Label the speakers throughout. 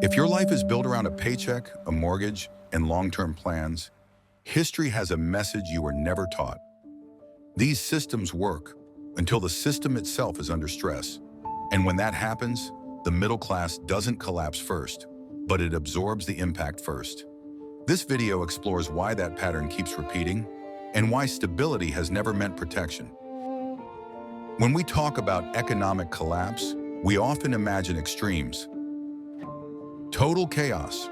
Speaker 1: If your life is built around a paycheck, a mortgage, and long-term plans, history has a message you were never taught. These systems work until the system itself is under stress. And when that happens, the middle class doesn't collapse first, but it absorbs the impact first. This video explores why that pattern keeps repeating and why stability has never meant protection. When we talk about economic collapse, we often imagine extremes. Total chaos,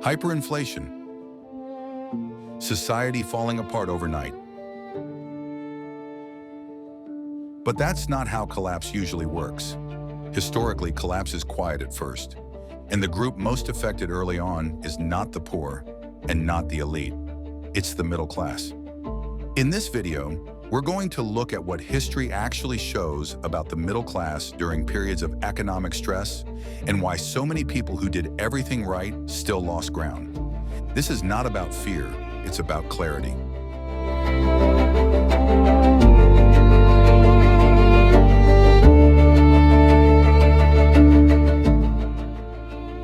Speaker 1: hyperinflation, society falling apart overnight. But that's not how collapse usually works. Historically, collapse is quiet at first, and the group most affected early on is not the poor and not the elite. It's the middle class. In this video, we're going to look at what history actually shows about the middle class during periods of economic stress and why so many people who did everything right still lost ground. This is not about fear, it's about clarity.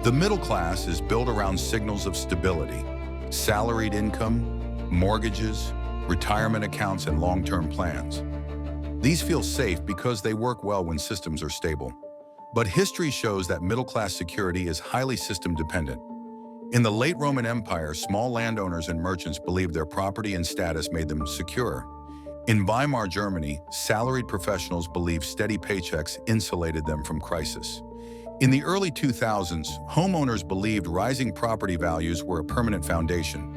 Speaker 1: The middle class is built around signals of stability: salaried income, mortgages, retirement accounts, and long-term plans. These feel safe because they work well when systems are stable. But history shows that middle-class security is highly system-dependent. In the late Roman Empire, small landowners and merchants believed their property and status made them secure. In Weimar Germany, salaried professionals believed steady paychecks insulated them from crisis. In the early 2000s, homeowners believed rising property values were a permanent foundation.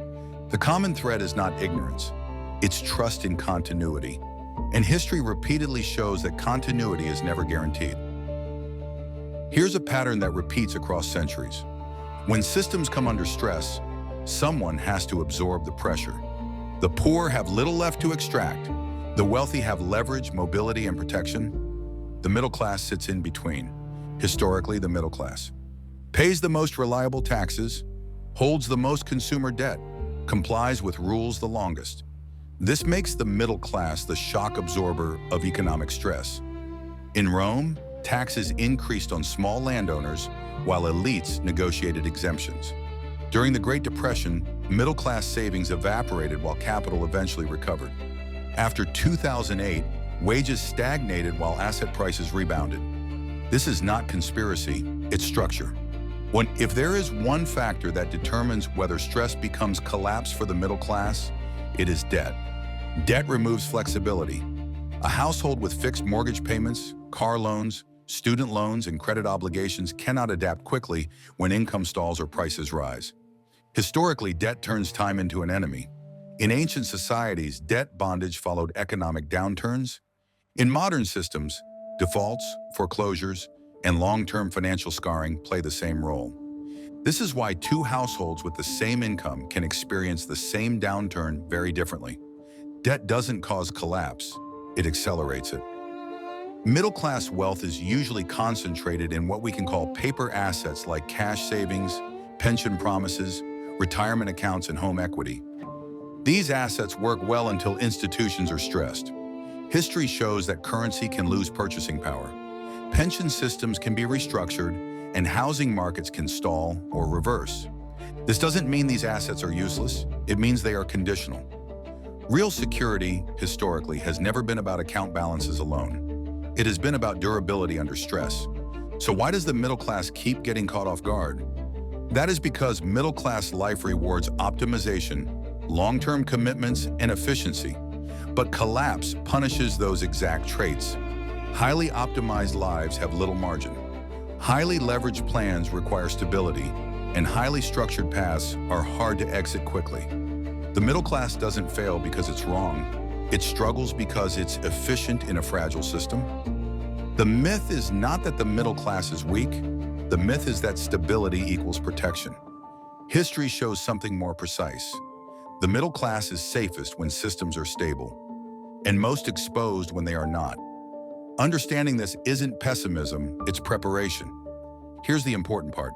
Speaker 1: The common thread is not ignorance, it's trust in continuity. And history repeatedly shows that continuity is never guaranteed. Here's a pattern that repeats across centuries. When systems come under stress, someone has to absorb the pressure. The poor have little left to extract. The wealthy have leverage, mobility, and protection. The middle class sits in between. Historically, the middle class pays the most reliable taxes, holds the most consumer debt, complies with rules the longest. This makes the middle class the shock absorber of economic stress. In Rome, taxes increased on small landowners while elites negotiated exemptions. During the Great Depression, middle-class savings evaporated while capital eventually recovered. After 2008, wages stagnated while asset prices rebounded. This is not conspiracy, it's structure. If there is one factor that determines whether stress becomes collapse for the middle class, it is debt. Debt removes flexibility. A household with fixed mortgage payments, car loans, student loans, and credit obligations cannot adapt quickly when income stalls or prices rise. Historically, debt turns time into an enemy. In ancient societies, debt bondage followed economic downturns. In modern systems, defaults, foreclosures, and long-term financial scarring play the same role. This is why two households with the same income can experience the same downturn very differently. Debt doesn't cause collapse, it accelerates it. Middle-class wealth is usually concentrated in what we can call paper assets like cash savings, pension promises, retirement accounts, and home equity. These assets work well until institutions are stressed. History shows that currency can lose purchasing power. Pension systems can be restructured, and housing markets can stall or reverse. This doesn't mean these assets are useless, it means they are conditional. Real security, historically, has never been about account balances alone. It has been about durability under stress. So why does the middle class keep getting caught off guard? That is because middle class life rewards optimization, long-term commitments, and efficiency. But collapse punishes those exact traits. Highly optimized lives have little margin. Highly leveraged plans require stability, and highly structured paths are hard to exit quickly. The middle class doesn't fail because it's wrong. It struggles because it's efficient in a fragile system. The myth is not that the middle class is weak. The myth is that stability equals protection. History shows something more precise. The middle class is safest when systems are stable, and most exposed when they are not. Understanding this isn't pessimism, it's preparation. Here's the important part.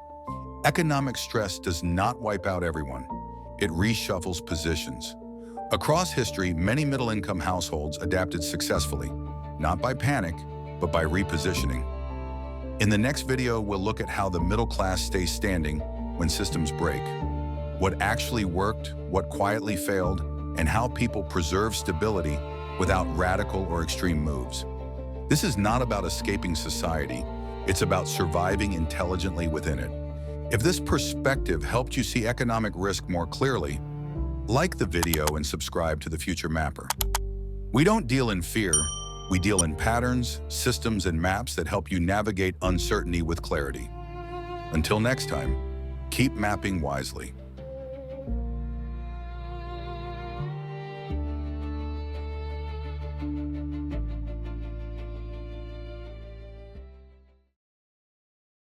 Speaker 1: Economic stress does not wipe out everyone. It reshuffles positions. Across history, many middle-income households adapted successfully, not by panic, but by repositioning. In the next video, we'll look at how the middle class stays standing when systems break, what actually worked, what quietly failed, and how people preserve stability without radical or extreme moves. This is not about escaping society, it's about surviving intelligently within it. If this perspective helped you see economic risk more clearly, like the video and subscribe to the Future Mapper. We don't deal in fear, we deal in patterns, systems, and maps that help you navigate uncertainty with clarity. Until next time, keep mapping wisely.